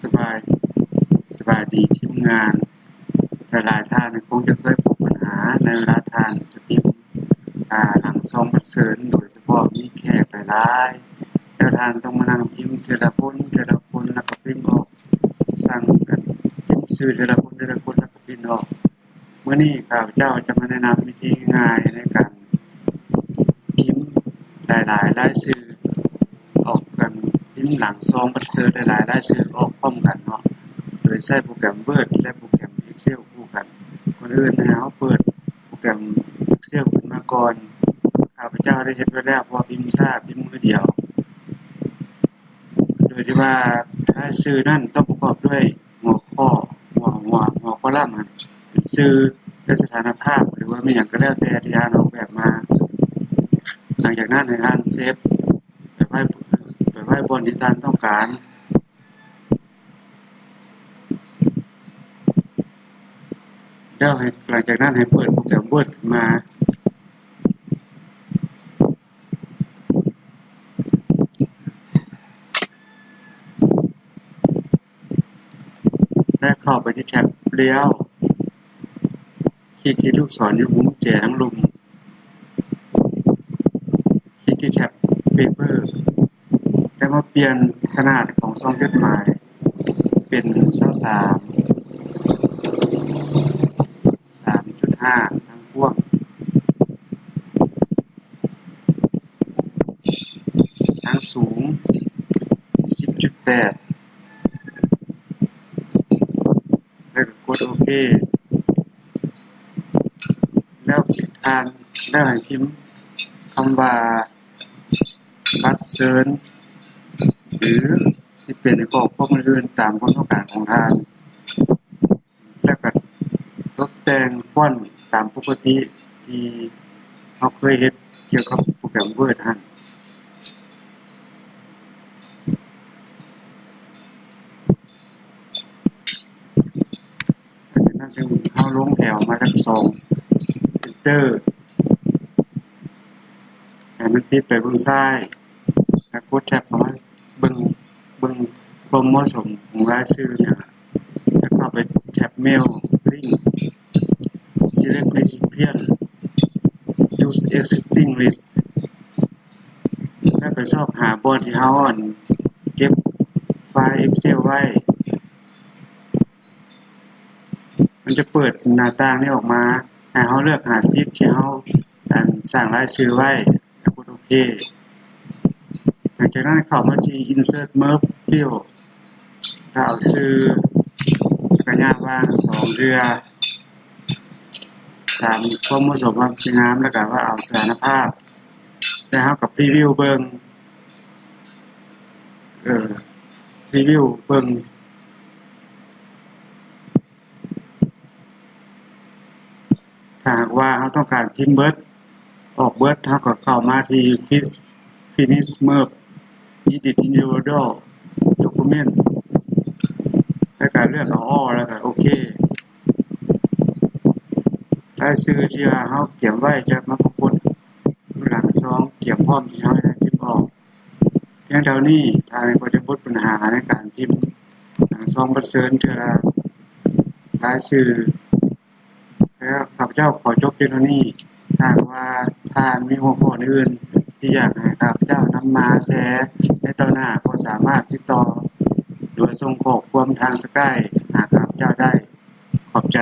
สบายสบายดีทีมงานหลายๆท่านคงจะเคยพบปัญหาในเวลาทานจะพิมพ์หลังซองคอนเสิร์ตโดยเฉพาะมีแขกหลายๆแล้วท่านต้องมานั่งพิมพ์ทีละคนแล้วก็พิมพ์ออกสั่งกันพิมพ์ชื่อทีละคนแล้วก็พิมพ์ออกมื้อนี้ข้าพเจ้าจะมาแนะนำวิธีง่ายในการพิมพ์หลายๆรายชื่อออกกันพิมพ์หลังซองคอนเสิร์ตหลายๆรายชื่อออกพร้อมกันเนาะโดยใช้โปรแกรม Word และโปรแกรม Excel คู่กันก่อนอื่นนะเฮาเปิดโปรแกรม Excel ขึ้นมาก่อนข้าพเจ้าได้เฮ็ดไว้แล้วเพราะพิมพ์ช้าพิมพ์มือเดียวโดยที่ว่าถ้าชื่อนั้นต้องประกอบด้วยหัวข้อหัวคอลัมน์เป็นชื่อและสถานภาพหรือว่ามีหยังก็แล้วแต่ที่ท่านออกแบบมาหลังจากนั้นให้ท่านเซฟไปไว้บนที่ท่านต้องการแล้วหลังจากนั้นให้เปิดโปรแกรม Word ขึ้นมาและเข้าไปที่แท็บเลี้ยวคลิกที่ลูกศรอยู่มุมแจทั้งลุมคลิกที่แท็บ Paper แล้วมาเปลี่ยนขนาดของซองจดหมายเป็น23 3.5 ทั้งพวงทั้งสูง 10.8 แล้วก็กดโอเคแล้วคลิกอ่านแล้วให้พิมพ์คำว่าบัตรเชิญหรือที่เป็นข้อความอื่นๆตามความต้องการของท่านแล้วก็ตกแต่งฟอนต์ตามปกติที่เราเคยเฮ็ดเกี่ยวกับโปรแกรม Word นั่นนั่นจึงเฮาลงแถวมาทั้ง2 Enter ให้มันติดไปเบื้องซ้ายแล้วกดแท็บเข้ามาเบิ่งความเหมาะสมของรายชื่อเนี่ยแล้วเข้าไปแท็บ Mail Link Select Recipient Use Existing List แล้วไปชอบหาบอนที่เฮาเก็บไฟล์ Excel ไว้มันจะเปิดหน้าต่างนี้ออกมาให้เฮาเลือกหาชีทที่เฮาสร้างรายชื่อไว้แล้วกดโอเคหลังจากนั้นเข้ามาที่ Insert Merge Field แล้วเอาชื่อกระยะว่าง2เรือตามความเหมาะสมความสวยงามแล้วก็ว่าเอาสถานภาพแล้วเฮาก็พรีวิวเบิ่งพรีวิวเบิ่งถ้าหากว่าเฮาต้องการพิมพ์เบิดออกเบิดเฮาก็เข้ามาที่ Finish Merge Edit Individual Document แล้วก็เลือกเอา All แล้วก็โอเครายชื่อที่ว่าเฮาเขียนไว้จะมาปรากฏหลังซองเขียนพร้อมที่เฮาได้พิมพ์ออกเพียงเท่านี้ทางก็จะหมดปัญหาในการพิมพ์หลังซองบัตรเชิญเทื่อละรายชื่อแล้วข้าพเจ้าขอจบเพียงเท่านี้ถ้าว่าท่านมีหัวข้ออื่นที่อยากให้ข้าพเจ้านำมาแชร์ในต่อหน้าก็สามารถติดต่อโดยส่งข้อความทาง Skype หาข้าพเจ้าได้ขอบใจ